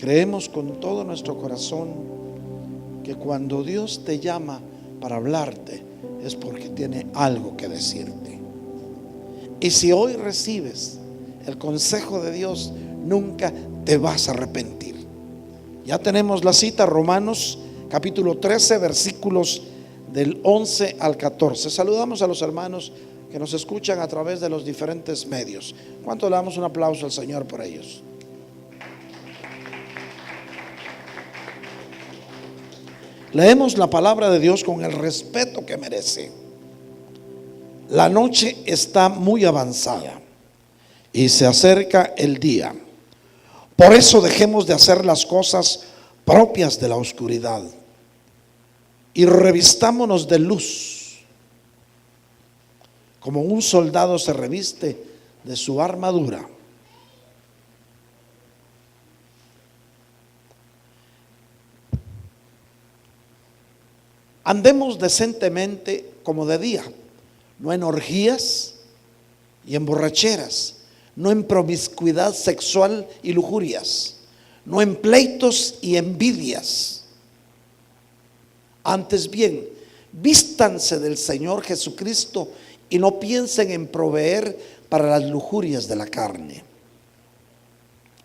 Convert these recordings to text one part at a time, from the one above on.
Creemos con todo nuestro corazón que cuando Dios te llama para hablarte es porque tiene algo que decirte. Y si hoy recibes el consejo de Dios, nunca te vas a arrepentir. Ya tenemos la cita, Romanos capítulo 13, versículos del 11 al 14. Saludamos a los hermanos que nos escuchan a través de los diferentes medios. ¿Cuánto le damos un aplauso al Señor por ellos? Leemos la palabra de Dios con el respeto que merece. La noche está muy avanzada y se acerca el día. Por eso dejemos de hacer las cosas propias de la oscuridad y revistámonos de luz, como un soldado se reviste de su armadura. Andemos decentemente como de día, no en orgías y en borracheras, no en promiscuidad sexual y lujurias, no en pleitos y envidias. Antes bien, vístanse del Señor Jesucristo y no piensen en proveer para las lujurias de la carne.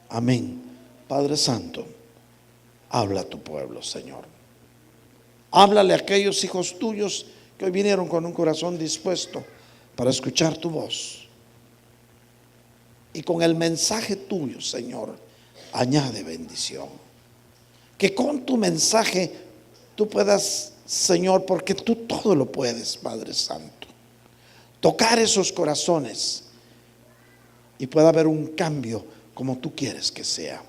Amén. Padre Santo, habla a tu pueblo, Señor. Háblale a aquellos hijos tuyos que hoy vinieron con un corazón dispuesto para escuchar tu voz. Y con el mensaje tuyo, Señor, añade bendición. Que con tu mensaje tú puedas, Señor, porque tú todo lo puedes, Padre Santo, tocar esos corazones y pueda haber un cambio como tú quieres que sea.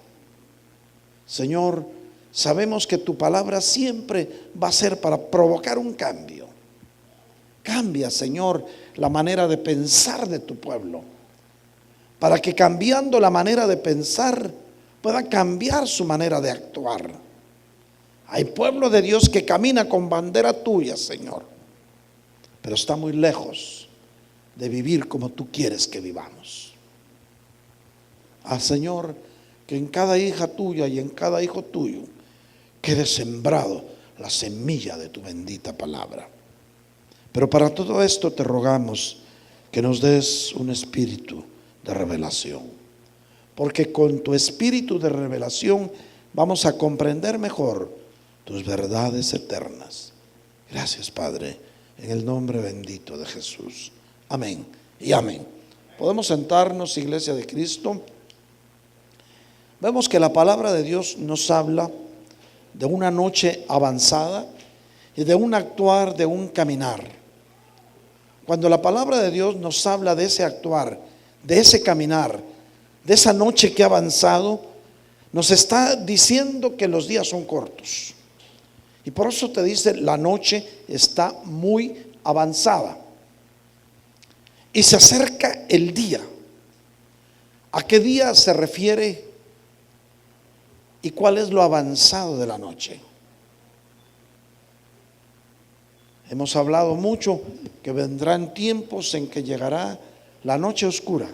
Señor, sabemos que tu palabra siempre va a ser para provocar un cambio. Cambia, Señor, la manera de pensar de tu pueblo, para que cambiando la manera de pensar pueda cambiar su manera de actuar. Hay pueblo de Dios que camina con bandera tuya, Señor, pero está muy lejos de vivir como tú quieres que vivamos. Señor, que en cada hija tuya y en cada hijo tuyo quede sembrado la semilla de tu bendita palabra. Pero para todo esto te rogamos que nos des un espíritu de revelación, porque con tu espíritu de revelación vamos a comprender mejor tus verdades eternas. Gracias, Padre, en el nombre bendito de Jesús. Amén y amén. Podemos sentarnos, Iglesia de Cristo. Vemos que la palabra de Dios nos habla de una noche avanzada y de un actuar, de un caminar. Cuando la palabra de Dios nos habla de ese actuar, de ese caminar, de esa noche que ha avanzado, nos está diciendo que los días son cortos. Y por eso te dice, la noche está muy avanzada y se acerca el día. ¿A qué día se refiere y cuál es lo avanzado de la noche? Hemos hablado mucho que vendrán tiempos en que llegará la noche oscura,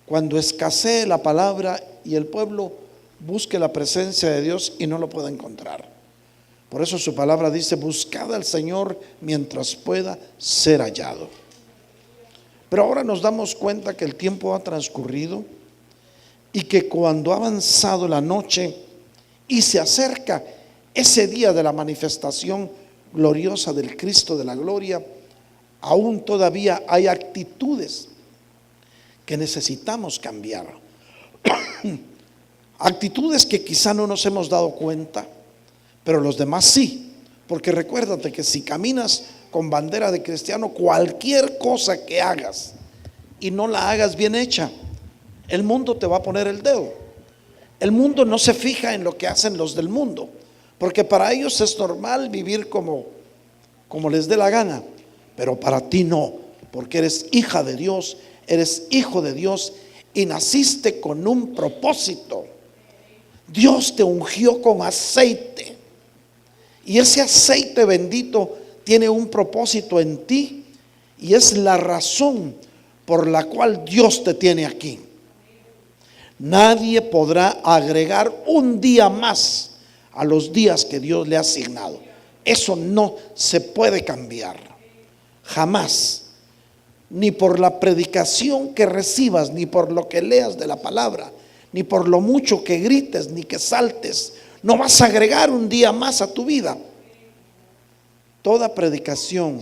cuando escasee la palabra y el pueblo busque la presencia de Dios y no lo pueda encontrar. Por eso su palabra dice: buscad al Señor mientras pueda ser hallado. Pero ahora nos damos cuenta que el tiempo ha transcurrido y que cuando ha avanzado la noche y se acerca ese día de la manifestación gloriosa del Cristo de la gloria, aún todavía hay actitudes que necesitamos cambiar. Actitudes que quizá no nos hemos dado cuenta, pero los demás sí. Porque recuérdate que si caminas con bandera de cristiano, cualquier cosa que hagas y no la hagas bien hecha, el mundo te va a poner el dedo. El mundo no se fija en lo que hacen los del mundo, porque para ellos es normal vivir como les dé la gana, pero para ti no, porque eres hija de Dios, eres hijo de Dios y naciste con un propósito. Dios te ungió con aceite y ese aceite bendito tiene un propósito en ti y es la razón por la cual Dios te tiene aquí. Nadie podrá agregar un día más a los días que Dios le ha asignado. Eso no se puede cambiar, jamás. Ni por la predicación que recibas, ni por lo que leas de la palabra, ni por lo mucho que grites, ni que saltes, no vas a agregar un día más a tu vida. Toda predicación,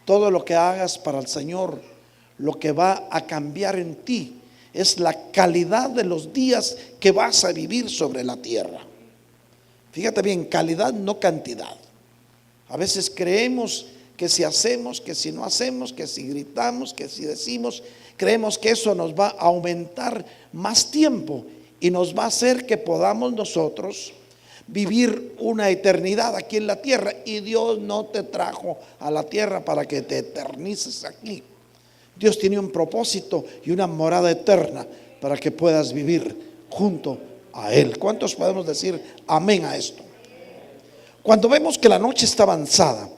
todo lo que hagas para el Señor, lo que va a cambiar en ti es la calidad de los días que vas a vivir sobre la tierra. Fíjate bien, calidad, no cantidad. A veces creemos que si hacemos, que si no hacemos, que si gritamos, que si decimos, creemos que eso nos va a aumentar más tiempo y nos va a hacer que podamos nosotros vivir una eternidad aquí en la tierra. Y Dios no te trajo a la tierra para que te eternices aquí. Dios tiene un propósito y una morada eterna para que puedas vivir junto a Él. ¿Cuántos podemos decir amén a esto? Cuando vemos que la noche está avanzada,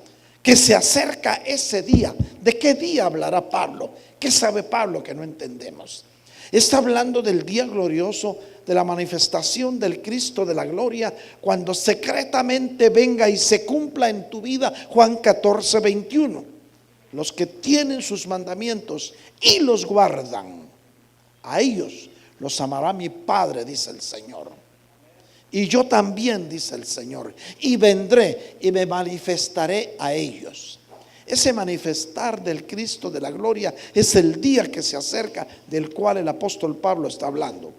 que se acerca ese día, ¿de qué día hablará Pablo? ¿Qué sabe Pablo que no entendemos? Está hablando del día glorioso, de la manifestación del Cristo de la gloria, cuando secretamente venga y se cumpla en tu vida. Juan 14, 21. Los que tienen sus mandamientos y los guardan, a ellos los amará mi Padre, dice el Señor. Y yo también, dice el Señor, y vendré y me manifestaré a ellos. Ese manifestar del Cristo de la gloria es el día que se acerca, del cual el apóstol Pablo está hablando.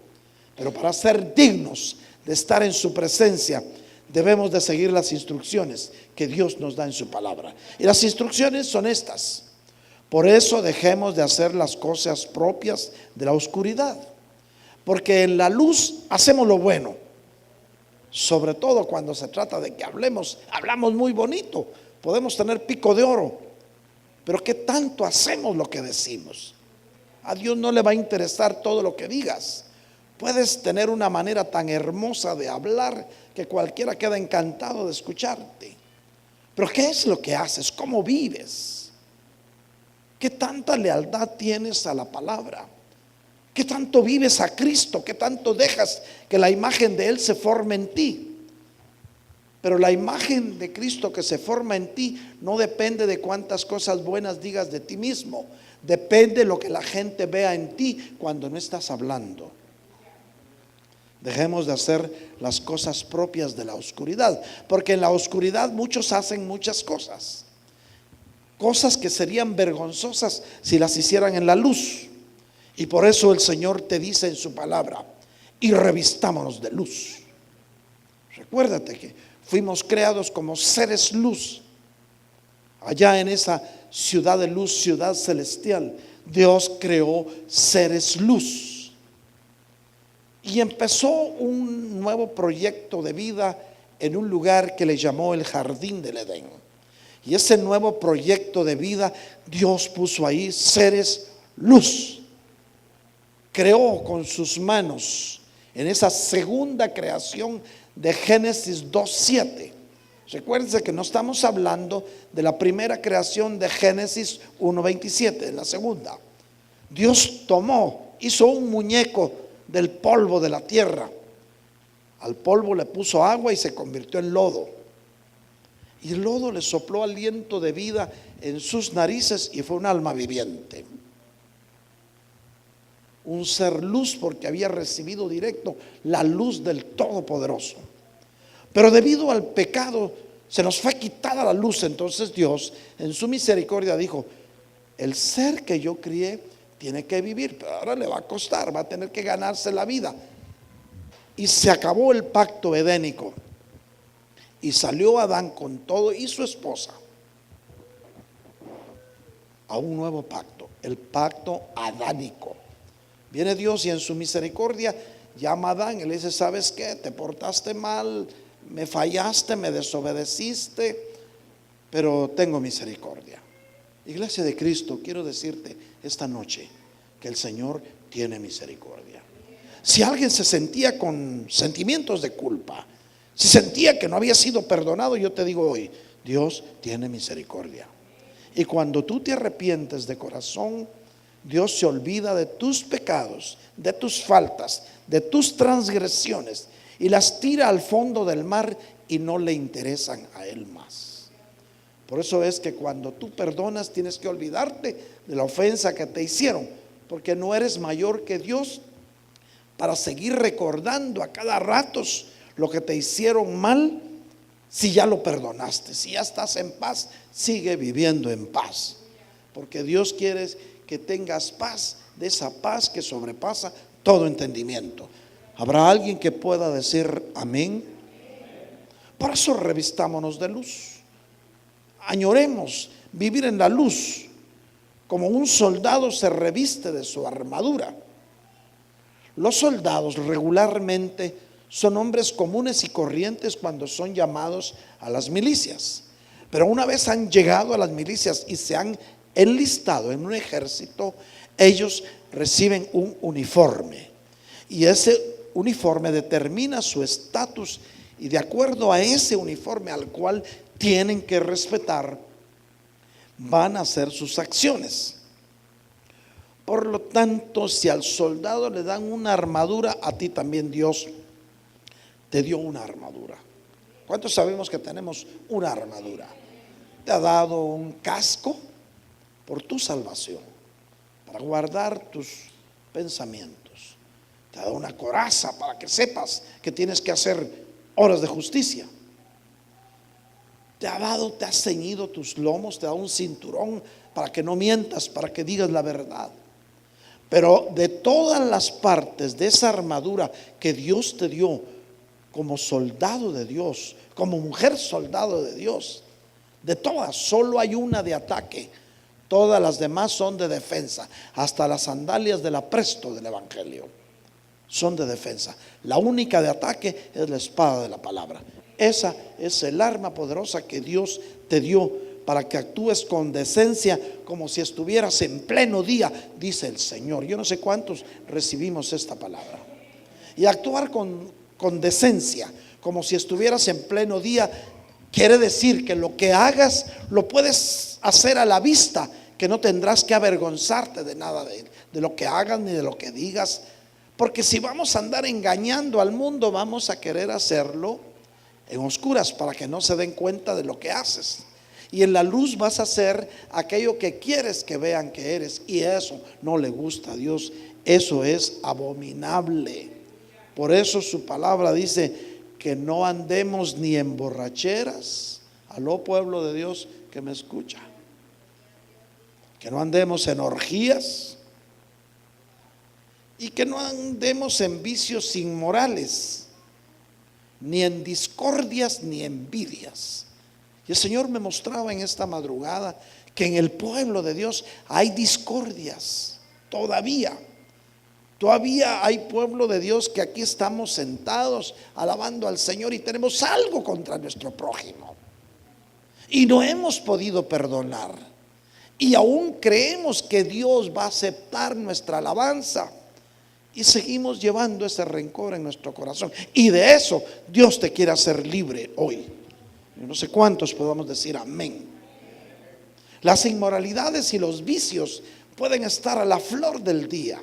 Pero para ser dignos de estar en su presencia, debemos de seguir las instrucciones que Dios nos da en su palabra. Y las instrucciones son estas: por eso dejemos de hacer las cosas propias de la oscuridad, porque en la luz hacemos lo bueno. Sobre todo cuando se trata de que hablamos muy bonito, podemos tener pico de oro, pero ¿qué tanto hacemos lo que decimos? A Dios no le va a interesar todo lo que digas. Puedes tener una manera tan hermosa de hablar que cualquiera queda encantado de escucharte, pero ¿qué es lo que haces? ¿Cómo vives? ¿Qué tanta lealtad tienes a la palabra? ¿Qué tanto vives a Cristo? ¿Qué tanto dejas que la imagen de Él se forme en ti? Pero la imagen de Cristo que se forma en ti no depende de cuántas cosas buenas digas de ti mismo. Depende de lo que la gente vea en ti cuando no estás hablando. Dejemos de hacer las cosas propias de la oscuridad, porque en la oscuridad muchos hacen muchas cosas. Cosas que serían vergonzosas si las hicieran en la luz. Y por eso el Señor te dice en su palabra: y revistámonos de luz. Recuérdate que fuimos creados como seres luz. Allá en esa ciudad de luz, ciudad celestial, Dios creó seres luz. Y empezó un nuevo proyecto de vida en un lugar que le llamó el Jardín del Edén. Y ese nuevo proyecto de vida, Dios puso ahí seres luz. Creó con sus manos en esa segunda creación de Génesis 2:7. Recuérdense que no estamos hablando de la primera creación de Génesis 1:27, de la segunda. Dios hizo un muñeco del polvo de la tierra. Al polvo le puso agua y se convirtió en lodo. Y el lodo le sopló aliento de vida en sus narices y fue un alma viviente. Un ser luz, porque había recibido directo la luz del Todopoderoso. Pero debido al pecado se nos fue quitada la luz. Entonces Dios en su misericordia dijo: el ser que yo crié tiene que vivir, pero ahora le va a costar, va a tener que ganarse la vida. Y se acabó el pacto edénico y salió Adán con todo y su esposa a un nuevo pacto, el pacto adánico. Viene Dios y en su misericordia llama a Adán y le dice: ¿sabes qué? Te portaste mal, me fallaste, me desobedeciste, pero tengo misericordia. Iglesia de Cristo, quiero decirte esta noche que el Señor tiene misericordia. Si alguien se sentía con sentimientos de culpa, si sentía que no había sido perdonado, yo te digo hoy: Dios tiene misericordia. Y cuando tú te arrepientes de corazón, Dios se olvida de tus pecados, de tus faltas, de tus transgresiones y las tira al fondo del mar y no le interesan a Él más. Por eso es que cuando tú perdonas tienes que olvidarte de la ofensa que te hicieron, porque no eres mayor que Dios para seguir recordando a cada rato lo que te hicieron mal. Si ya lo perdonaste, si ya estás en paz, sigue viviendo en paz, porque Dios quiere que tengas paz, de esa paz que sobrepasa todo entendimiento. ¿Habrá alguien que pueda decir amén? Por eso revistámonos de luz, añoremos vivir en la luz, como un soldado se reviste de su armadura. Los soldados regularmente son hombres comunes y corrientes cuando son llamados a las milicias, pero una vez han llegado a las milicias y se han enlistado en un ejército, ellos reciben un uniforme, y ese uniforme determina su estatus, y de acuerdo a ese uniforme al cual tienen que respetar, van a hacer sus acciones. Por lo tanto, si al soldado le dan una armadura, a ti también Dios te dio una armadura. ¿Cuántos sabemos que tenemos una armadura? Te ha dado un casco por tu salvación, para guardar tus pensamientos. Te ha dado una coraza para que sepas que tienes que hacer obras de justicia. Te ha ceñido tus lomos, te ha dado un cinturón para que no mientas, para que digas la verdad. Pero de todas las partes de esa armadura que Dios te dio como soldado de Dios, como mujer soldado de Dios, de todas solo hay una de ataque, todas las demás son de defensa. Hasta las sandalias del apresto del evangelio son de defensa. La única de ataque es la espada de la palabra. Esa es el arma poderosa que Dios te dio para que actúes con decencia, como si estuvieras en pleno día, dice el Señor. Yo no sé cuántos recibimos esta palabra. Y actuar con decencia, como si estuvieras en pleno día, quiere decir que lo que hagas lo puedes hacer a la vista, que no tendrás que avergonzarte de nada de lo que hagas ni de lo que digas. Porque si vamos a andar engañando al mundo, vamos a querer hacerlo en oscuras para que no se den cuenta de lo que haces. Y en la luz vas a hacer aquello que quieres que vean que eres, y eso no le gusta a Dios. Eso es abominable. Por eso su palabra dice que no andemos ni en borracheras. Aló, pueblo de Dios que me escucha. Que no andemos en orgías y que no andemos en vicios inmorales, ni en discordias ni envidias. Y el Señor me mostraba en esta madrugada que en el pueblo de Dios hay discordias todavía. Todavía hay pueblo de Dios que aquí estamos sentados alabando al Señor y tenemos algo contra nuestro prójimo y no hemos podido perdonar, y aún creemos que Dios va a aceptar nuestra alabanza y seguimos llevando ese rencor en nuestro corazón. Y de eso Dios te quiere hacer libre hoy. Yo no sé cuántos podamos decir amén. Las inmoralidades y los vicios pueden estar a la flor del día.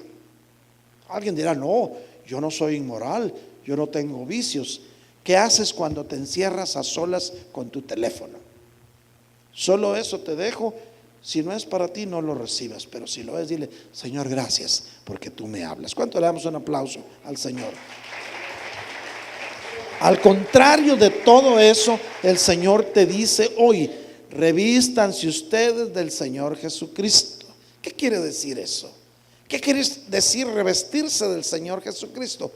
Alguien dirá: no, yo no soy inmoral, yo no tengo vicios. ¿Qué haces cuando te encierras a solas con tu teléfono? Solo eso te dejo. Si no es para ti, no lo recibas, pero si lo es, dile: Señor, gracias porque tú me hablas. ¿Cuánto le damos un aplauso al Señor? Al contrario de todo eso, el Señor te dice hoy: revístanse ustedes del Señor Jesucristo. ¿Qué quiere decir eso? ¿Qué quiere decir revestirse del Señor Jesucristo?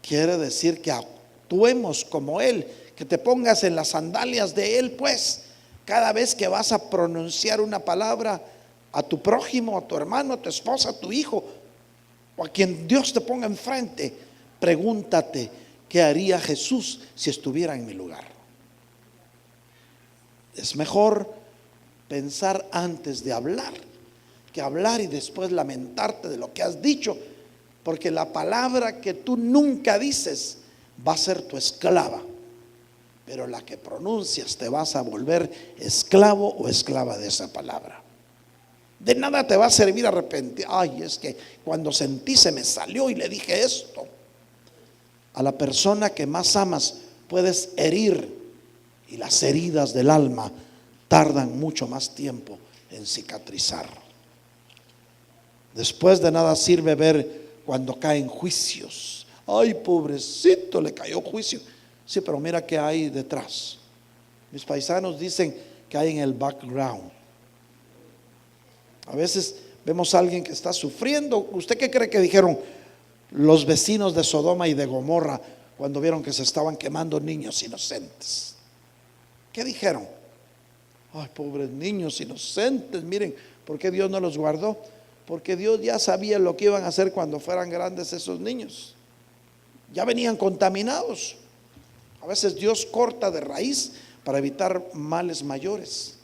Quiere decir que actuemos como Él, que te pongas en las sandalias de Él, pues cada vez que vas a pronunciar una palabra a tu prójimo, a tu hermano, a tu esposa, a tu hijo, o a quien Dios te ponga enfrente, pregúntate: ¿qué haría Jesús si estuviera en mi lugar? Es mejor pensar antes de hablar que hablar y después lamentarte de lo que has dicho, porque la palabra que tú nunca dices va a ser tu esclava, pero la que pronuncias te vas a volver esclavo o esclava de esa palabra. De nada te va a servir arrepentir. Ay, es que cuando sentí se me salió y le dije esto. A la persona que más amas puedes herir, y las heridas del alma tardan mucho más tiempo en cicatrizar. Después de nada sirve ver cuando caen juicios. Ay, pobrecito, le cayó juicio. Sí, pero mira qué hay detrás. Mis paisanos dicen que hay en el background. A veces vemos a alguien que está sufriendo. ¿Usted qué cree que dijeron los vecinos de Sodoma y de Gomorra cuando vieron que se estaban quemando niños inocentes? ¿Qué dijeron? Ay, pobres niños inocentes, miren, ¿por qué Dios no los guardó? Porque Dios ya sabía lo que iban a hacer cuando fueran grandes esos niños. Ya venían contaminados. A veces Dios corta de raíz para evitar males mayores.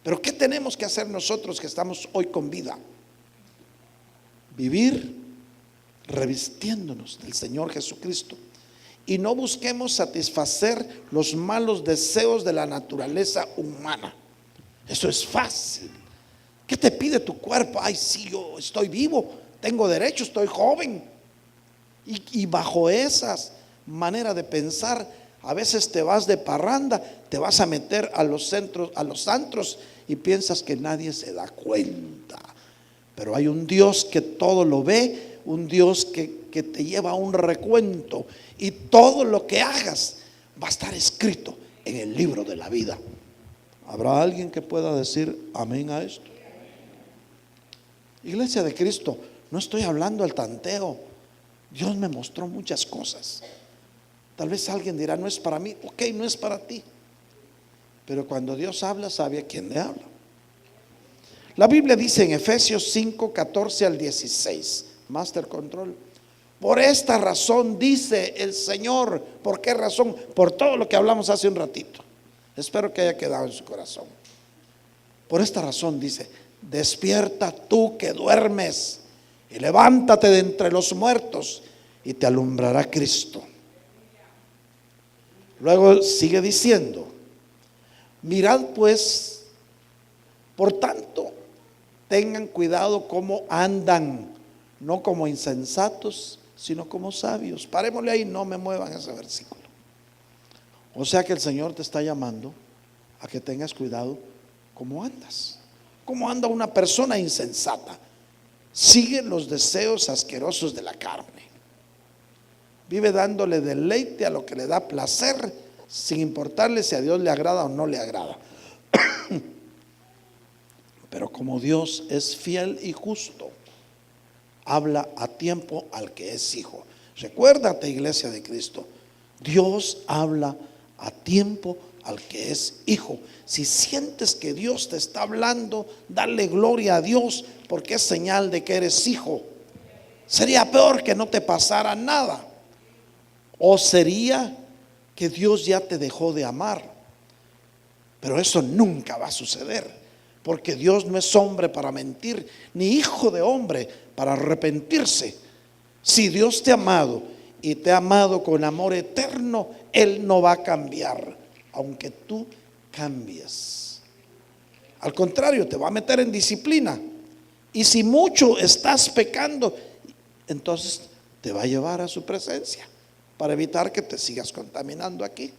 Pero ¿qué tenemos que hacer nosotros que estamos hoy con vida? Vivir revistiéndonos del Señor Jesucristo. Y no busquemos satisfacer los malos deseos de la naturaleza humana. Eso es fácil. ¿Qué te pide tu cuerpo? Ay, sí, yo estoy vivo, tengo derecho, estoy joven. Y bajo esas maneras de pensar, a veces te vas de parranda, te vas a meter a los centros, a los antros, y piensas que nadie se da cuenta. Pero hay un Dios que todo lo ve, un Dios que te lleva a un recuento, y todo lo que hagas va a estar escrito en el libro de la vida. ¿Habrá alguien que pueda decir amén a esto? Iglesia de Cristo, no estoy hablando al tanteo. Dios me mostró muchas cosas. Tal vez alguien dirá, no es para mí. Ok, no es para ti. Pero cuando Dios habla, sabe a quién le habla. La Biblia dice en Efesios 5, 14 al 16, Master Control: por esta razón dice el Señor. ¿Por qué razón? Por todo lo que hablamos hace un ratito. Espero que haya quedado en su corazón. Por esta razón dice: despierta tú que duermes, y levántate de entre los muertos, y te alumbrará Cristo. Luego sigue diciendo: mirad pues, por tanto, tengan cuidado cómo andan, no como insensatos, sino como sabios. Parémosle ahí, no me muevan ese versículo. O sea que el Señor te está llamando a que tengas cuidado cómo andas. ¿Cómo anda una persona insensata? Sigue los deseos asquerosos de la carne. Vive dándole deleite a lo que le da placer, sin importarle si a Dios le agrada o no le agrada. Pero como Dios es fiel y justo, habla a tiempo al que es hijo. Recuérdate, iglesia de Cristo, Dios habla a tiempo al que es hijo. Si sientes que Dios te está hablando, dale gloria a Dios, porque es señal de que eres hijo. Sería peor que no te pasara nada, o sería que Dios ya te dejó de amar. Pero eso nunca va a suceder, porque Dios no es hombre para mentir, ni hijo de hombre para arrepentirse. Si Dios te ha amado y te ha amado con amor eterno, Él no va a cambiar, aunque tú cambies. Al contrario, te va a meter en disciplina. Y si mucho estás pecando, entonces te va a llevar a su presencia para evitar que te sigas contaminando aquí.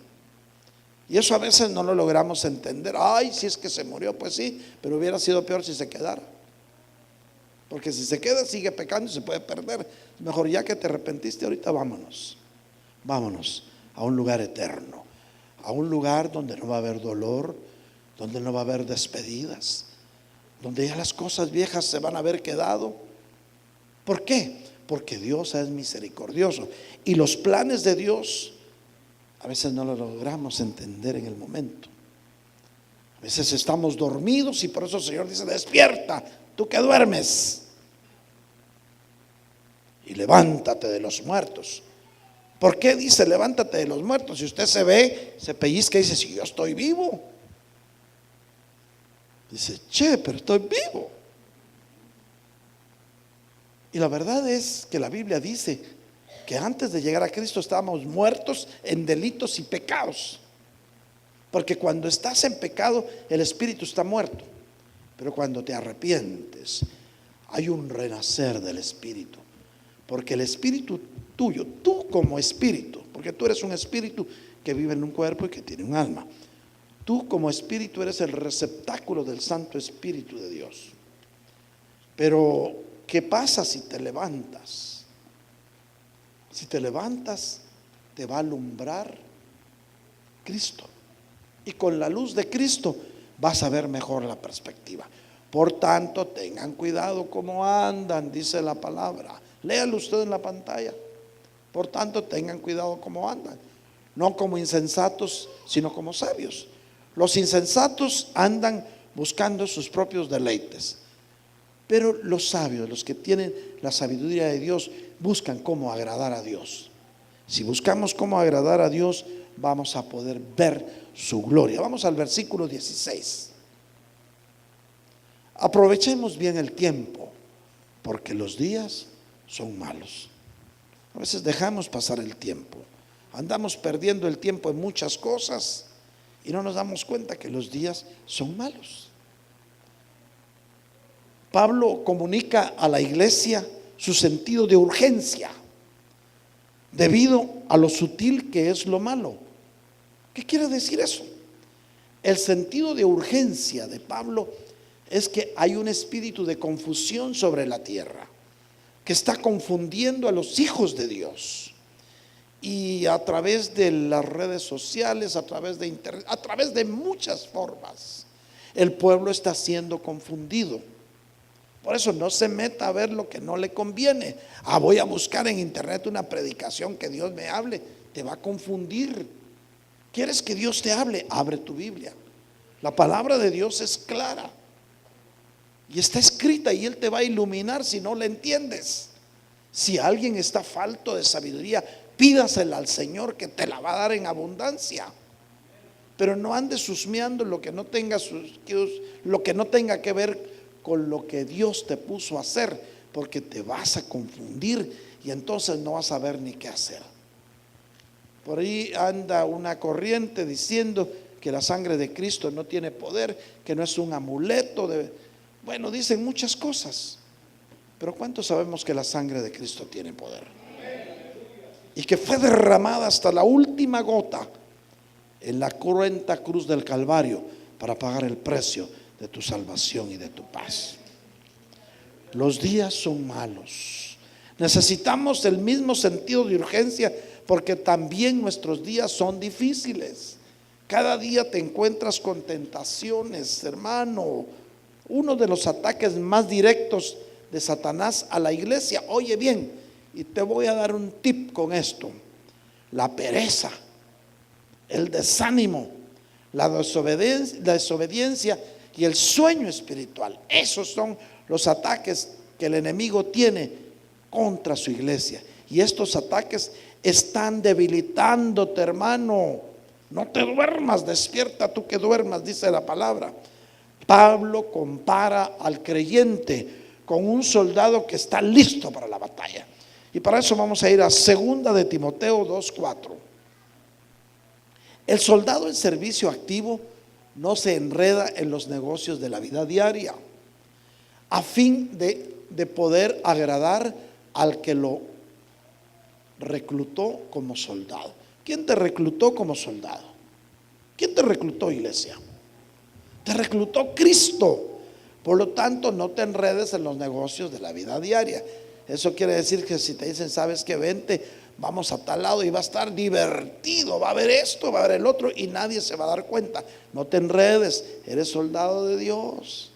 Y eso a veces no lo logramos entender. Ay, si es que se murió, pues sí, pero hubiera sido peor si se quedara. Porque si se queda, sigue pecando y se puede perder. Mejor, ya que te arrepentiste, ahorita vámonos. Vámonos a un lugar eterno, a un lugar donde no va a haber dolor, donde no va a haber despedidas, donde ya las cosas viejas se van a haber quedado. ¿Por qué? Porque Dios es misericordioso, y los planes de Dios a veces no los logramos entender en el momento. A veces estamos dormidos, y por eso el Señor dice: despierta, tú que duermes, y levántate de los muertos. ¿Por qué dice levántate de los muertos? Si usted se ve, se pellizca y dice: si yo estoy vivo. Dice: che, pero estoy vivo. Y la verdad es que la Biblia dice que antes de llegar a Cristo estábamos muertos en delitos y pecados. Porque cuando estás en pecado, el espíritu está muerto. Pero cuando te arrepientes, hay un renacer del espíritu. Porque el espíritu tuyo, tú como espíritu, porque tú eres un espíritu que vive en un cuerpo y que tiene un alma. Tú como espíritu eres el receptáculo del Santo Espíritu de Dios. Pero, ¿qué pasa si te levantas? Si te levantas, te va a alumbrar Cristo. Y con la luz de Cristo vas a ver mejor la perspectiva. Por tanto, tengan cuidado cómo andan, dice la palabra. Léalo usted en la pantalla. Por tanto, tengan cuidado cómo andan. No como insensatos, sino como sabios. Los insensatos andan buscando sus propios deleites. Pero los sabios, los que tienen la sabiduría de Dios, buscan cómo agradar a Dios. Si buscamos cómo agradar a Dios, vamos a poder ver su gloria. Vamos al versículo 16. Aprovechemos bien el tiempo, porque los días son malos. A veces dejamos pasar el tiempo. Andamos perdiendo el tiempo en muchas cosas y no nos damos cuenta que los días son malos. Pablo comunica a la iglesia su sentido de urgencia debido a lo sutil que es lo malo. ¿Qué quiere decir eso? El sentido de urgencia de Pablo es que hay un espíritu de confusión sobre la tierra que está confundiendo a los hijos de Dios. Y a través de las redes sociales, a través de internet, a través de muchas formas, el pueblo está siendo confundido. Por eso no se meta a ver lo que no le conviene. Voy a buscar en internet una predicación que Dios me hable. Te va a confundir. ¿Quieres que Dios te hable? Abre tu Biblia. La palabra de Dios es clara y está escrita, y Él te va a iluminar si no la entiendes. Si alguien está falto de sabiduría, pídasela al Señor, que te la va a dar en abundancia. Pero no andes husmeando lo que no tenga que ver con lo que Dios te puso a hacer, porque te vas a confundir y entonces no vas a saber ni qué hacer. Por ahí anda una corriente diciendo que la sangre de Cristo no tiene poder, que no es un amuleto bueno, dicen muchas cosas, pero ¿cuántos sabemos que la sangre de Cristo tiene poder? Y que fue derramada hasta la última gota en la cruenta cruz del Calvario para pagar el precio de tu salvación y de tu paz. Los días son malos. Necesitamos el mismo sentido de urgencia, porque también nuestros días son difíciles. Cada día te encuentras con tentaciones, hermano. Uno de los ataques más directos de Satanás a la iglesia, oye bien, y te voy a dar un tip con esto: la pereza, el desánimo, la desobediencia y el sueño espiritual. Esos son los ataques que el enemigo tiene contra su iglesia. Y estos ataques están debilitándote, hermano. No te duermas, despierta tú que duermas, dice la palabra. Pablo compara al creyente con un soldado que está listo para la batalla. Y para eso vamos a ir a 2 de Timoteo 2:4. El soldado en servicio activo no se enreda en los negocios de la vida diaria a fin de poder agradar al que lo reclutó como soldado. ¿Quién te reclutó como soldado? ¿Quién te reclutó, iglesia? Te reclutó Cristo. Por lo tanto, no te enredes en los negocios de la vida diaria. Eso quiere decir que si te dicen, sabes que vente, vamos a tal lado y va a estar divertido, va a haber esto, va a haber el otro, y nadie se va a dar cuenta. No te enredes, eres soldado de Dios.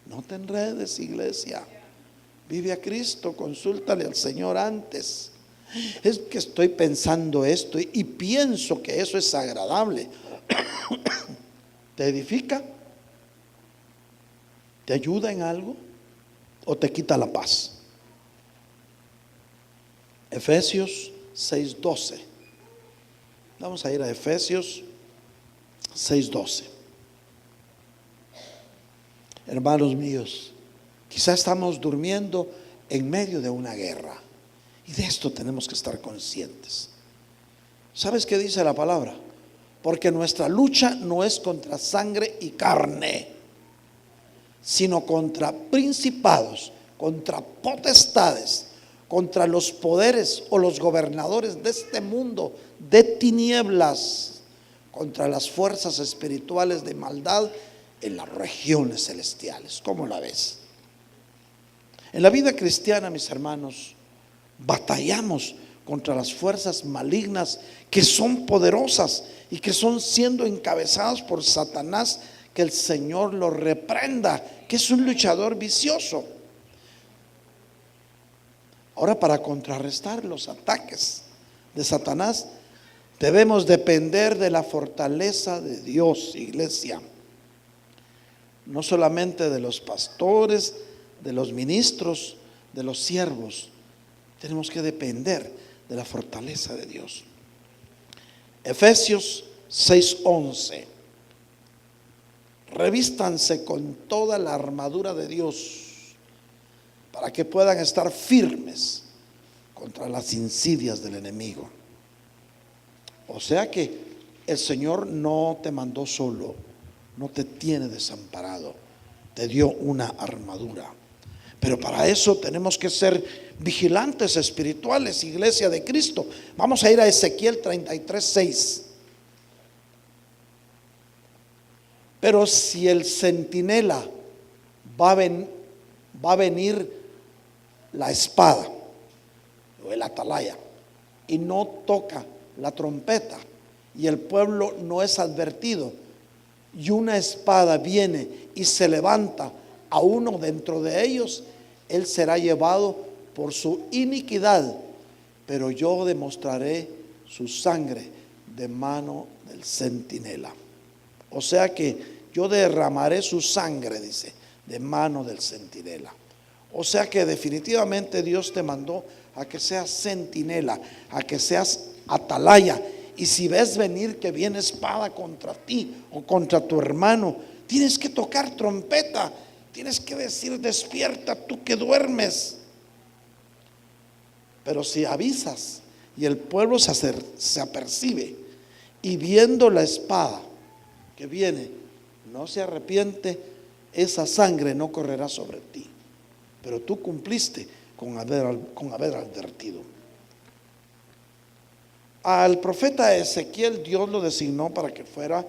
No te enredes, iglesia. Vive a Cristo, consúltale al Señor antes. Es que estoy pensando esto y pienso que eso es agradable. ¿Te edifica? ¿Te ayuda en algo? ¿O te quita la paz? Efesios 6:12. Vamos a ir a Efesios 6:12. Hermanos míos, quizás estamos durmiendo en medio de una guerra, y de esto tenemos que estar conscientes. ¿Sabes qué dice la palabra? Porque nuestra lucha no es contra sangre y carne, sino contra principados, contra potestades, contra los poderes o los gobernadores de este mundo de tinieblas, contra las fuerzas espirituales de maldad en las regiones celestiales. ¿Cómo la ves? En la vida cristiana, mis hermanos, batallamos contra las fuerzas malignas que son poderosas y que son siendo encabezadas por Satanás, que el Señor lo reprenda, que es un luchador vicioso. Ahora, para contrarrestar los ataques de Satanás, debemos depender de la fortaleza de Dios, iglesia. No solamente de los pastores, de los ministros, de los siervos. Tenemos que depender de la fortaleza de Dios. Efesios 6:11. Revístanse con toda la armadura de Dios para que puedan estar firmes contra las insidias del enemigo. O sea que el Señor no te mandó solo, no te tiene desamparado, te dio una armadura. Pero para eso tenemos que ser vigilantes espirituales, iglesia de Cristo. Vamos a ir a Ezequiel 33:6. Pero si el centinela va a venir la espada o el atalaya y no toca la trompeta, y el pueblo no es advertido, y una espada viene y se levanta a uno dentro de ellos, él será llevado por su iniquidad, pero yo demostraré su sangre de mano del centinela. O sea que yo derramaré su sangre, dice, de mano del centinela. O sea que definitivamente Dios te mandó a que seas centinela, a que seas atalaya. Y si ves venir que viene espada contra ti o contra tu hermano, tienes que tocar trompeta, tienes que decir: despierta tú que duermes. Pero si avisas y el pueblo se apercibe y viendo la espada que viene, no se arrepiente, esa sangre no correrá sobre ti. Pero tú cumpliste con haber advertido. Al profeta Ezequiel Dios lo designó para que fuera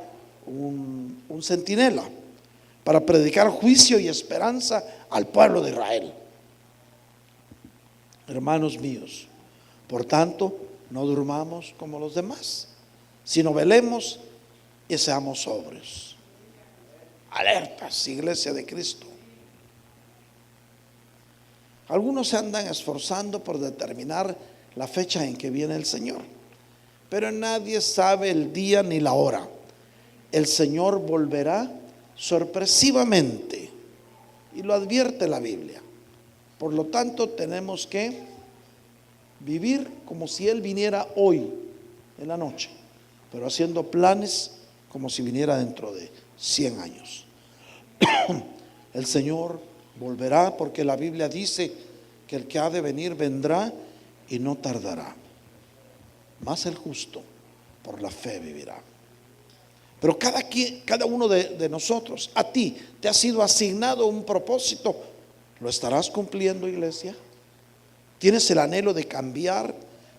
un centinela, para predicar juicio y esperanza al pueblo de Israel. Hermanos míos, por tanto, no durmamos como los demás, sino velemos y seamos sobrios. Alertas, iglesia de Cristo. Algunos se andan esforzando por determinar la fecha en que viene el Señor, pero nadie sabe el día ni la hora. El Señor volverá sorpresivamente, y lo advierte la Biblia. Por lo tanto, tenemos que vivir como si Él viniera hoy en la noche, pero haciendo planes como si viniera dentro de 100 años. El Señor volverá, porque la Biblia dice que el que ha de venir vendrá y no tardará. Mas el justo por la fe vivirá. Pero cada uno de nosotros, a ti te ha sido asignado un propósito. ¿Lo estarás cumpliendo, iglesia? ¿Tienes el anhelo de cambiar,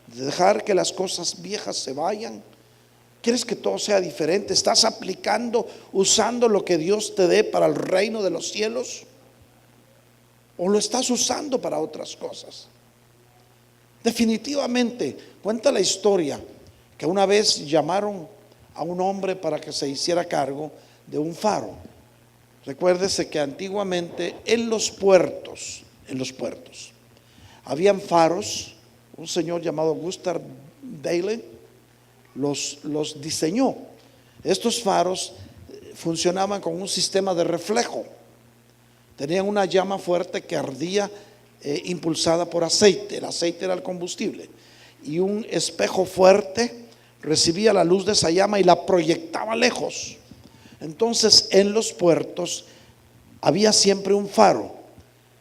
de dejar que las cosas viejas se vayan? ¿Quieres que todo sea diferente? ¿Estás aplicando, usando lo que Dios te dé para el reino de los cielos? ¿O lo estás usando para otras cosas? Definitivamente, cuenta la historia que una vez llamaron a un hombre para que se hiciera cargo de un faro. Recuérdese que antiguamente en los puertos habían faros. Un señor llamado Gustav Daley los diseñó. Estos faros funcionaban con un sistema de reflejo. Tenían una llama fuerte que ardía impulsada por aceite. El aceite era el combustible, y un espejo fuerte recibía la luz de esa llama y la proyectaba lejos. Entonces, en los puertos había siempre un faro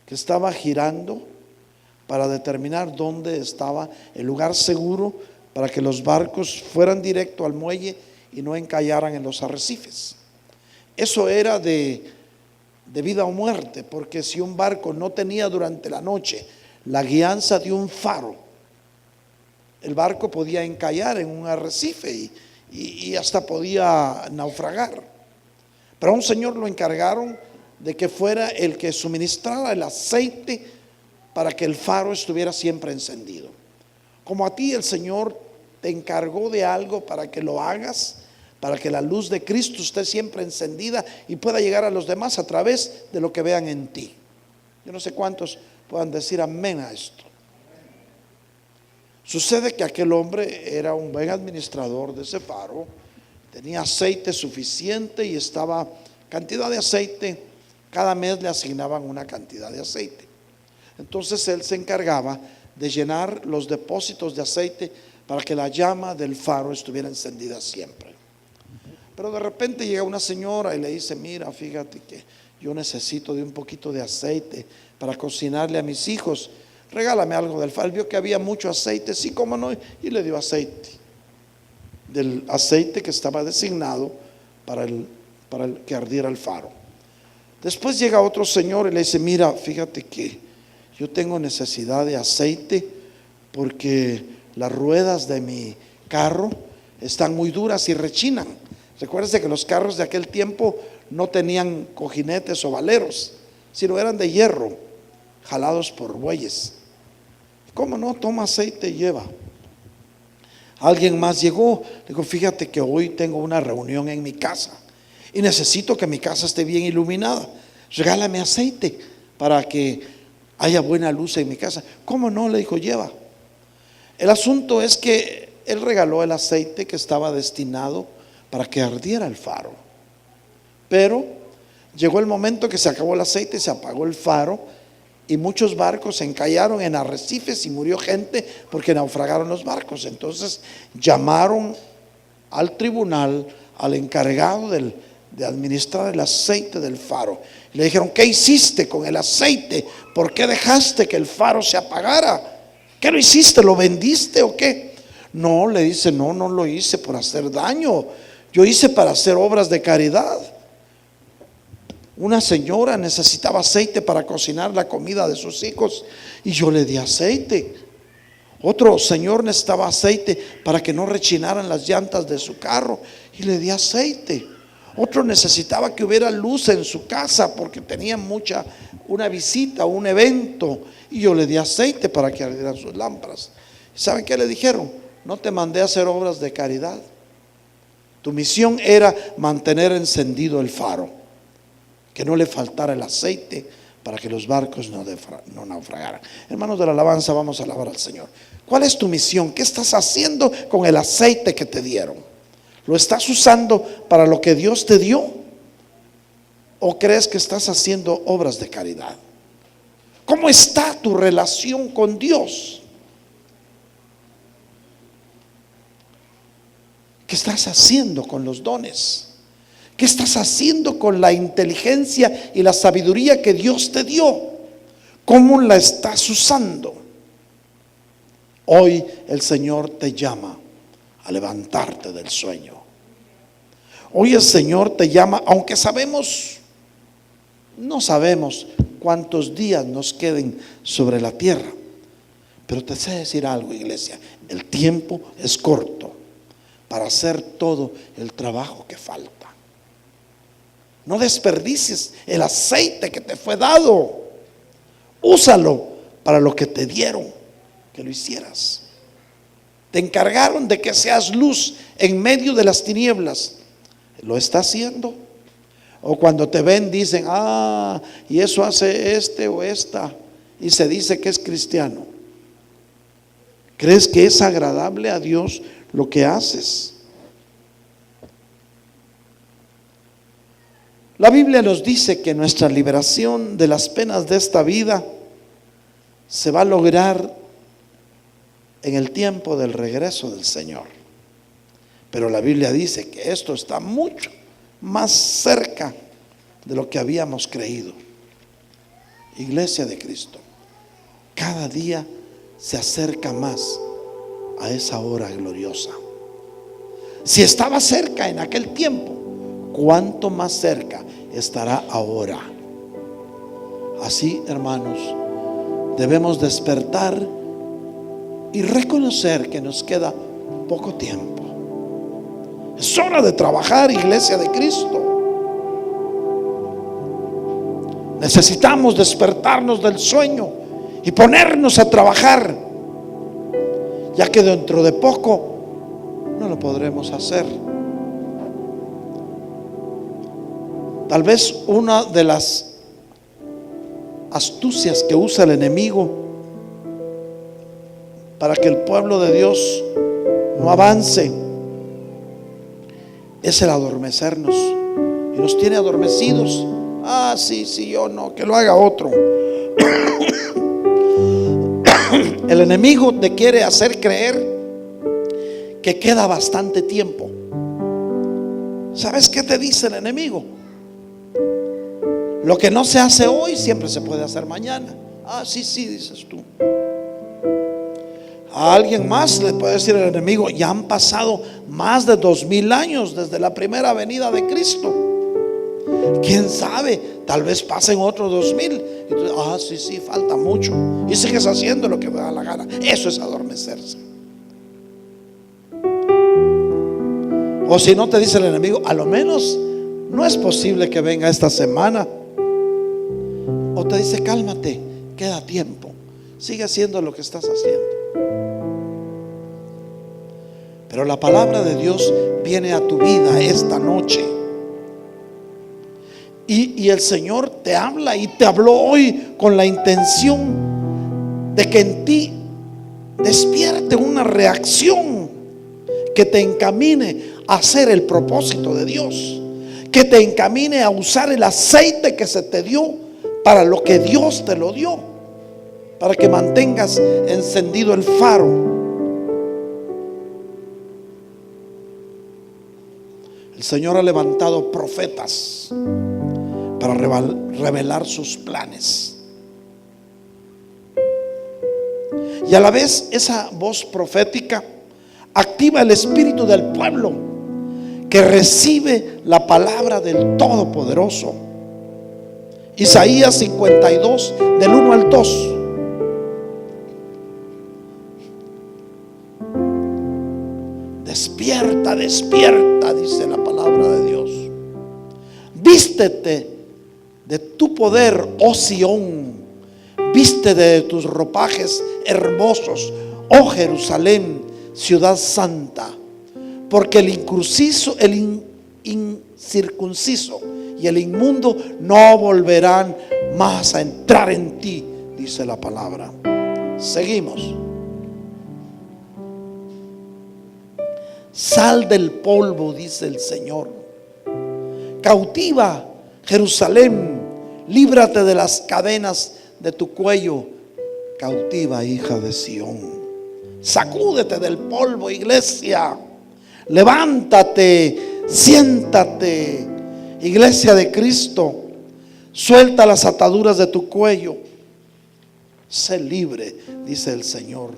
que estaba girando para determinar dónde estaba el lugar seguro para que los barcos fueran directo al muelle y no encallaran en los arrecifes. Eso era de de vida o muerte, porque si un barco no tenía durante la noche la guianza de un faro, el barco podía encallar en un arrecife y hasta podía naufragar. Pero a un señor lo encargaron de que fuera el que suministrara el aceite para que el faro estuviera siempre encendido. Como a ti el Señor te encargó de algo para que lo hagas, para que la luz de Cristo esté siempre encendida y pueda llegar a los demás a través de lo que vean en ti. Yo no sé cuántos puedan decir amén a esto. Sucede que aquel hombre era un buen administrador de ese faro, tenía aceite suficiente y estaba cantidad de aceite, cada mes le asignaban una cantidad de aceite. Entonces él se encargaba de llenar los depósitos de aceite para que la llama del faro estuviera encendida siempre. Pero de repente llega una señora y le dice: mira, fíjate que yo necesito de un poquito de aceite para cocinarle a mis hijos, regálame algo del faro. Él vio que había mucho aceite, sí, cómo no, y le dio aceite, del aceite que estaba designado para el que ardiera el faro. Después llega otro señor y le dice: mira, fíjate que yo tengo necesidad de aceite porque las ruedas de mi carro están muy duras y rechinan. Recuérdese que los carros de aquel tiempo no tenían cojinetes o valeros, sino eran de hierro, jalados por bueyes. ¿Cómo no? Toma aceite y lleva. Alguien más llegó, le dijo: fíjate que hoy tengo una reunión en mi casa y necesito que mi casa esté bien iluminada, regálame aceite para que haya buena luz en mi casa. ¿Cómo no? Le dijo: lleva. El asunto es que él regaló el aceite que estaba destinado para que ardiera el faro, pero llegó el momento que se acabó el aceite, se apagó el faro y muchos barcos se encallaron en arrecifes y murió gente porque naufragaron los barcos. Entonces llamaron al tribunal al encargado de administrar el aceite del faro. Le dijeron: ¿qué hiciste con el aceite? ¿Por qué dejaste que el faro se apagara? ¿Qué lo hiciste? ¿Lo vendiste o qué? No, le dice: no lo hice por hacer daño, yo hice para hacer obras de caridad. Una señora necesitaba aceite para cocinar la comida de sus hijos y yo le di aceite. Otro señor necesitaba aceite para que no rechinaran las llantas de su carro y le di aceite. Otro necesitaba que hubiera luz en su casa porque tenía una visita, un evento, y yo le di aceite para que ardieran sus lámparas. ¿Saben qué le dijeron? No te mandé a hacer obras de caridad. Tu misión era mantener encendido el faro, que no le faltara el aceite para que los barcos no naufragaran. Hermanos de la alabanza, vamos a alabar al Señor. ¿Cuál es tu misión? ¿Qué estás haciendo con el aceite que te dieron? ¿Lo estás usando para lo que Dios te dio? ¿O crees que estás haciendo obras de caridad? ¿Cómo está tu relación con Dios? ¿Qué estás haciendo con los dones? ¿Qué estás haciendo con la inteligencia y la sabiduría que Dios te dio? ¿Cómo la estás usando? Hoy el Señor te llama a levantarte del sueño. Hoy el Señor te llama, aunque no sabemos cuántos días nos queden sobre la tierra, pero te sé decir algo, iglesia: el tiempo es corto para hacer todo el trabajo que falta. No desperdicies el aceite que te fue dado. Úsalo para lo que te dieron que lo hicieras. Te encargaron de que seas luz en medio de las tinieblas. ¿Lo está haciendo? O cuando te ven dicen: y eso hace este o esta, y se dice que es cristiano. ¿Crees que es agradable a Dios lo que haces? La Biblia nos dice que nuestra liberación de las penas de esta vida se va a lograr en el tiempo del regreso del Señor. Pero la Biblia dice que esto está mucho más cerca de lo que habíamos creído. Iglesia de Cristo, cada día se acerca más a esa hora gloriosa. Si estaba cerca en aquel tiempo, ¿cuánto más cerca estará ahora? Así, hermanos, debemos despertar y reconocer que nos queda poco tiempo. Es hora de trabajar, iglesia de Cristo. Necesitamos despertarnos del sueño y ponernos a trabajar, ya que dentro de poco no lo podremos hacer. Tal vez una de las astucias que usa el enemigo para que el pueblo de Dios no avance es el adormecernos, y nos tiene adormecidos. Sí, yo no, que lo haga otro. El enemigo te quiere hacer creer que queda bastante tiempo. ¿Sabes qué te dice el enemigo? Lo que no se hace hoy siempre se puede hacer mañana. Sí, dices tú. A alguien más le puede decir el enemigo: ya han pasado más de 2000 años desde la primera venida de Cristo. ¿Quién sabe? Tal vez pasen otros 2000. Y tú, sí, falta mucho. Y sigues haciendo lo que te da la gana. Eso es adormecerse. O si no, te dice el enemigo: a lo menos no es posible que venga esta semana. O te dice: cálmate, queda tiempo, sigue haciendo lo que estás haciendo. Pero la palabra de Dios viene a tu vida esta noche, y el Señor te habla y te habló hoy con la intención de que en ti despierte una reacción que te encamine a hacer el propósito de Dios, que te encamine a usar el aceite que se te dio para lo que Dios te lo dio, para que mantengas encendido el faro. El Señor ha levantado profetas para revelar sus planes, y a la vez esa voz profética activa el espíritu del pueblo que recibe la palabra del Todopoderoso. Isaías 52 del 1 al 2. Despierta, despierta, dice la palabra de Dios. Vístete de tu poder, oh Sión. Vístete de tus ropajes hermosos, oh Jerusalén, ciudad santa. Porque el incircunciso y el inmundo no volverán más a entrar en ti, dice la palabra. Seguimos. Sal del polvo, dice el Señor. Cautiva, Jerusalén, líbrate de las cadenas de tu cuello. Cautiva, hija de Sión. Sacúdete del polvo, iglesia. Levántate, siéntate, iglesia de Cristo. Suelta las ataduras de tu cuello. Sé libre, dice el Señor.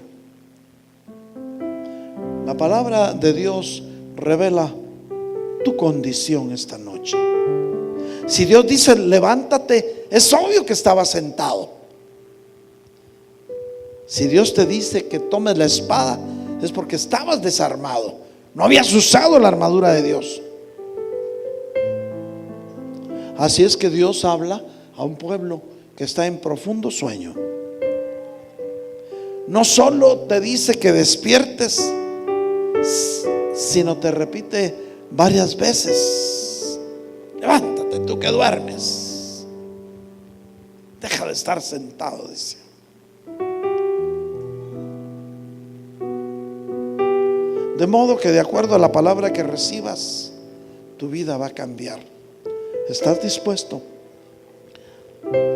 La palabra de Dios revela tu condición esta noche. Si Dios dice levántate, es obvio que estabas sentado. Si Dios te dice que tomes la espada, es porque estabas desarmado, no habías usado la armadura de Dios. Así es que Dios habla a un pueblo que está en profundo sueño. No solo te dice que despiertes, sino te repite varias veces: levántate tú que duermes, deja de estar sentado, dice. De modo que de acuerdo a la palabra que recibas, tu vida va a cambiar. ¿Estás dispuesto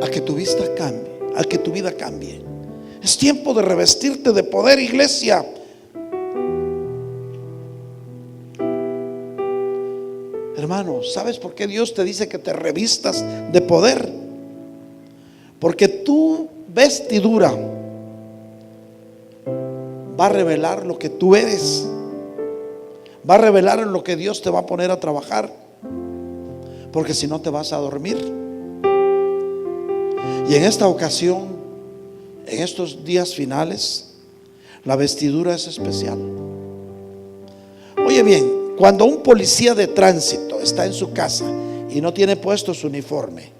a que tu vista cambie, a que tu vida cambie? Es tiempo de revestirte de poder, iglesia. Hermano, ¿sabes por qué Dios te dice que te revistas de poder? Porque tu vestidura va a revelar lo que tú eres, va a revelar en lo que Dios te va a poner a trabajar, porque si no te vas a dormir. Y en esta ocasión, en estos días finales, la vestidura es especial. Oye bien, cuando un policía de tránsito está en su casa y no tiene puesto su uniforme,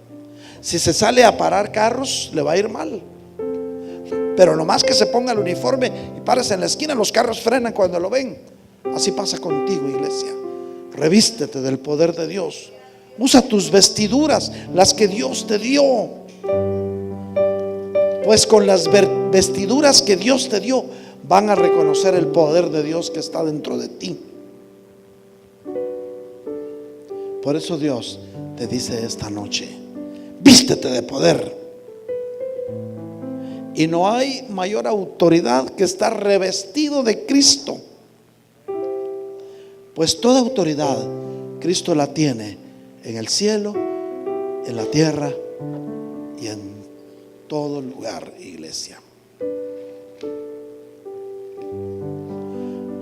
si se sale a parar carros, le va a ir mal. Pero nomás que se ponga el uniforme y pares en la esquina, los carros frenan cuando lo ven. Así pasa contigo, iglesia. Revístete del poder de Dios. Usa tus vestiduras, las que Dios te dio. Pues con las vestiduras que Dios te dio, van a reconocer el poder de Dios que está dentro de ti. Por eso Dios te dice esta noche: vístete de poder. Y no hay mayor autoridad que estar revestido de Cristo. Pues toda autoridad Cristo la tiene en el cielo, en la tierra y en todo lugar, iglesia.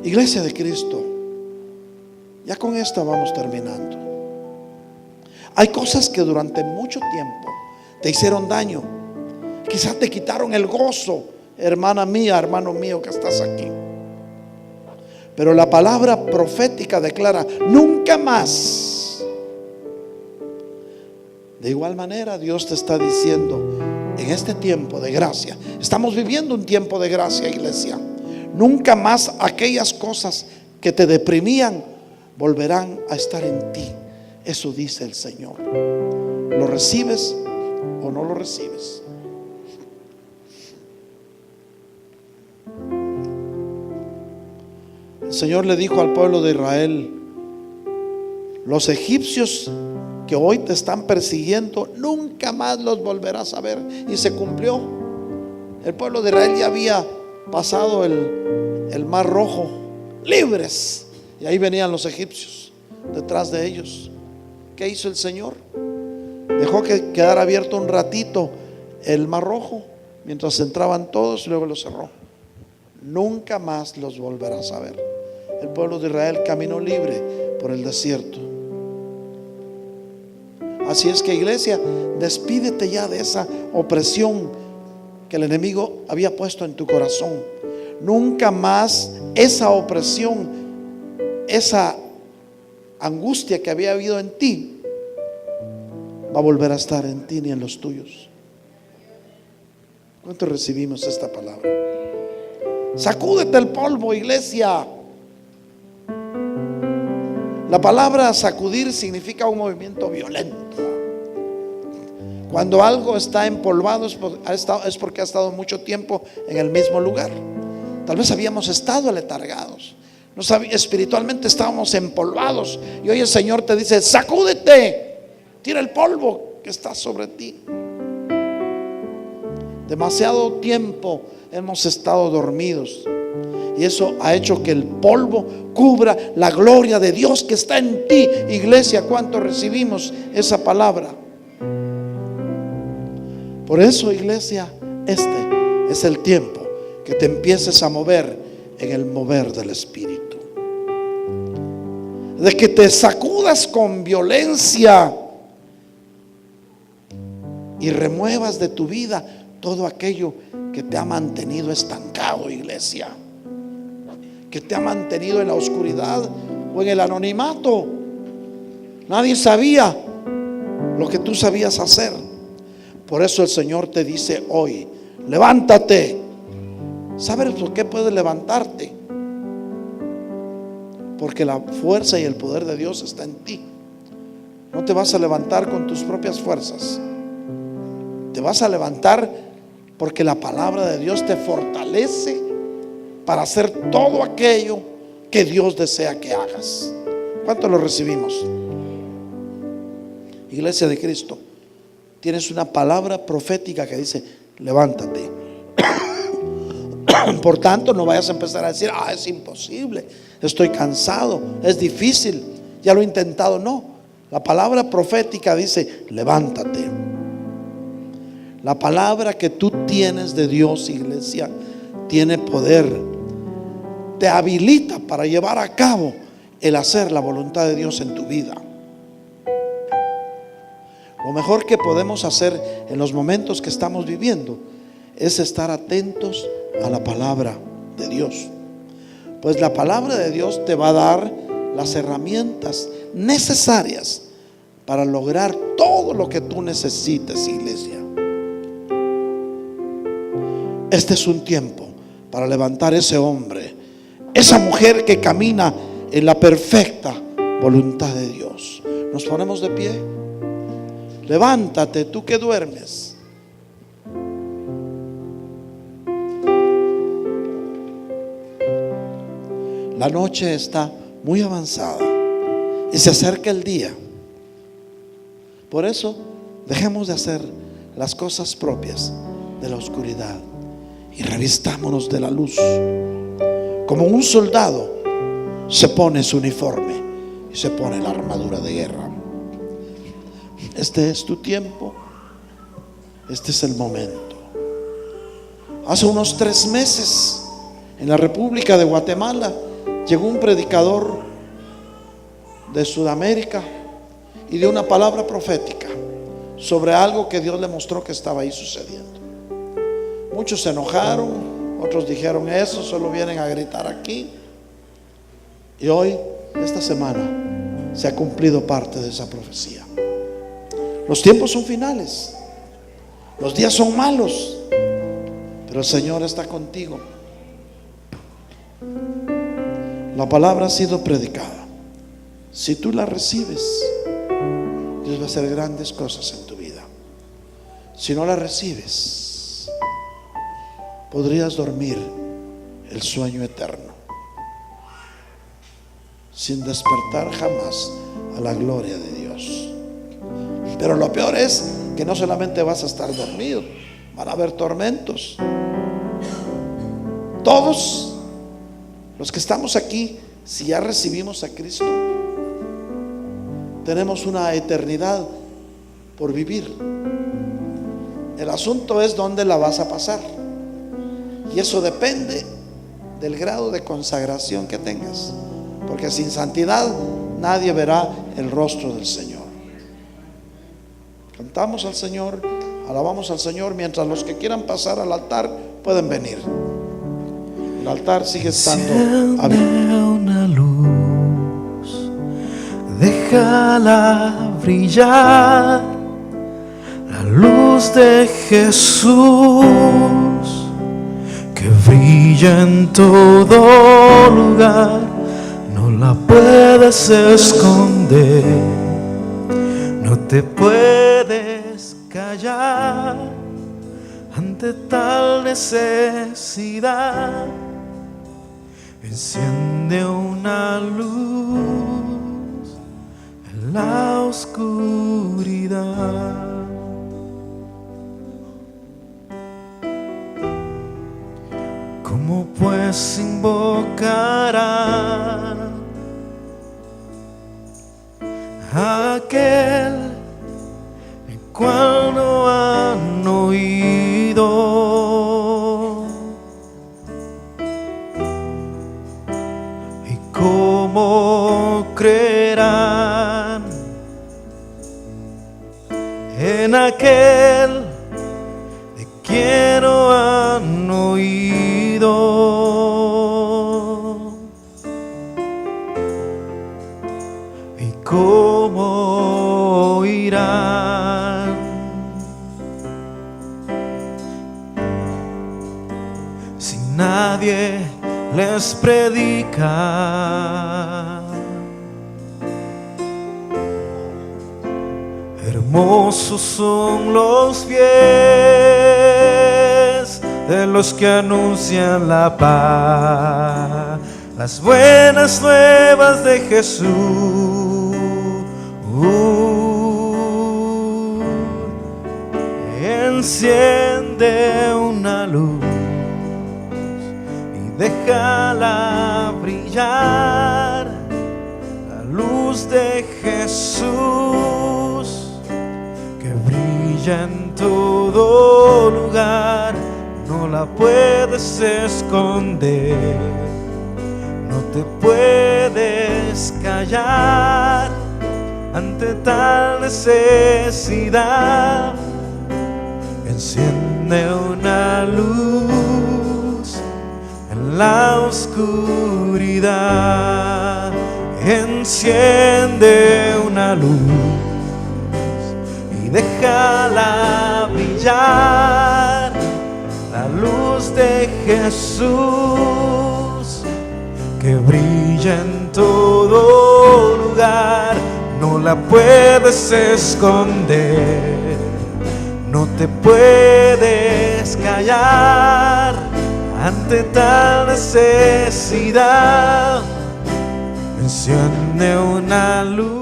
Iglesia de Cristo, ya con esta vamos terminando. Hay cosas que durante mucho tiempo te hicieron daño. Quizás te quitaron el gozo, hermana mía, hermano mío que estás aquí. Pero la palabra profética declara: nunca más. De igual manera, Dios te está diciendo en este tiempo de gracia. Estamos viviendo un tiempo de gracia, iglesia. Nunca más aquellas cosas que te deprimían volverán a estar en ti. Eso dice el Señor. ¿Lo recibes o no lo recibes? El Señor le dijo al pueblo de Israel: los egipcios que hoy te están persiguiendo, nunca más los volverás a ver. Y se cumplió. El pueblo de Israel ya había pasado el mar Rojo libres, y ahí venían los egipcios detrás de ellos. ¿Qué hizo el Señor? Dejó que quedara abierto un ratito el mar Rojo mientras entraban todos, y luego lo cerró. Nunca más los volverás a ver. El pueblo de Israel caminó libre por el desierto. Así es que, iglesia, despídete ya de esa opresión que el enemigo había puesto en tu corazón. Nunca más esa opresión, esa angustia que había habido en ti, va a volver a estar en ti ni en los tuyos. ¿Cuánto recibimos esta palabra? Sacúdete el polvo, iglesia. La palabra sacudir significa un movimiento violento. Cuando algo está empolvado es porque ha estado mucho tiempo en el mismo lugar. Tal vez habíamos estado aletargados, espiritualmente estábamos empolvados, y hoy el Señor te dice: sacúdete, tira el polvo que está sobre ti. Demasiado tiempo hemos estado dormidos, y eso ha hecho que el polvo cubra la gloria de Dios que está en ti. Iglesia, ¿cuánto recibimos esa palabra? Por eso, iglesia, este es el tiempo que te empieces a mover en el mover del Espíritu, de que te sacudas con violencia y remuevas de tu vida todo aquello que te ha mantenido estancado, iglesia, que te ha mantenido en la oscuridad o en el anonimato. Nadie sabía lo que tú sabías hacer. Por eso el Señor te dice hoy: levántate. ¿Sabes por qué puedes levantarte? Porque la fuerza y el poder de Dios está en ti. No te vas a levantar con tus propias fuerzas. Te vas a levantar porque la palabra de Dios te fortalece para hacer todo aquello que Dios desea que hagas. ¿Cuánto lo recibimos? Iglesia de Cristo, tienes una palabra profética que dice: levántate. Por tanto, no vayas a empezar a decir: es imposible, estoy cansado, es difícil, ya lo he intentado. No, la palabra profética dice: levántate. La palabra que tú tienes de Dios, iglesia, tiene poder. Te habilita para llevar a cabo el hacer la voluntad de Dios en tu vida. Lo mejor que podemos hacer en los momentos que estamos viviendo es estar atentos a la palabra de Dios. Pues la palabra de Dios te va a dar las herramientas necesarias para lograr todo lo que tú necesites, iglesia. Este es un tiempo para levantar ese hombre, esa mujer que camina en la perfecta voluntad de Dios. Nos ponemos de pie. Levántate, tú que duermes. La noche está muy avanzada y se acerca el día. Por eso dejemos de hacer las cosas propias de la oscuridad y revistámonos de la luz. Como un soldado se pone su uniforme y se pone la armadura de guerra. Este es tu tiempo. Este es el momento. Hace unos 3 meses en la República de Guatemala llegó un predicador de Sudamérica y dio una palabra profética sobre algo que Dios le mostró que estaba ahí sucediendo. Muchos se enojaron, otros dijeron: eso solo vienen a gritar aquí. Y hoy, esta semana, se ha cumplido parte de esa profecía. Los tiempos son finales, los días son malos, pero el Señor está contigo. La palabra ha sido predicada. Si tú la recibes, Dios va a hacer grandes cosas en tu vida. Si no la recibes, podrías dormir el sueño eterno sin despertar jamás a la gloria de Dios. Pero lo peor es que no solamente vas a estar dormido, van a haber tormentos. Todos los que estamos aquí, si ya recibimos a Cristo, tenemos una eternidad por vivir. El asunto es dónde la vas a pasar, y eso depende del grado de consagración que tengas, porque sin santidad nadie verá el rostro del Señor. Cantamos al Señor, alabamos al Señor, mientras los que quieran pasar al altar pueden venir. El altar sigue estando abierto. Una luz, déjala brillar, la luz de Jesús, que brilla en todo lugar, no la puedes esconder, no te puedes callar ante tal necesidad. Enciende una luz en la oscuridad. ¿Cómo pues invocará a aquel el cual no han oído? ¿Cómo creerán en aquel de quien no han oído? ¿Y cómo oirán si nadie les predica? Hermosos son los pies de los que anuncian la paz, las buenas nuevas de Jesús. Enciende una luz, déjala brillar, la luz de Jesús, que brilla en todo lugar, no la puedes esconder, no te puedes callar ante tal necesidad. Enciende una luz en la oscuridad. Enciende una luz y déjala brillar, la luz de Jesús que brilla en todo lugar. No la puedes esconder, no te puedes callar ante tal necesidad. Enciende una luz.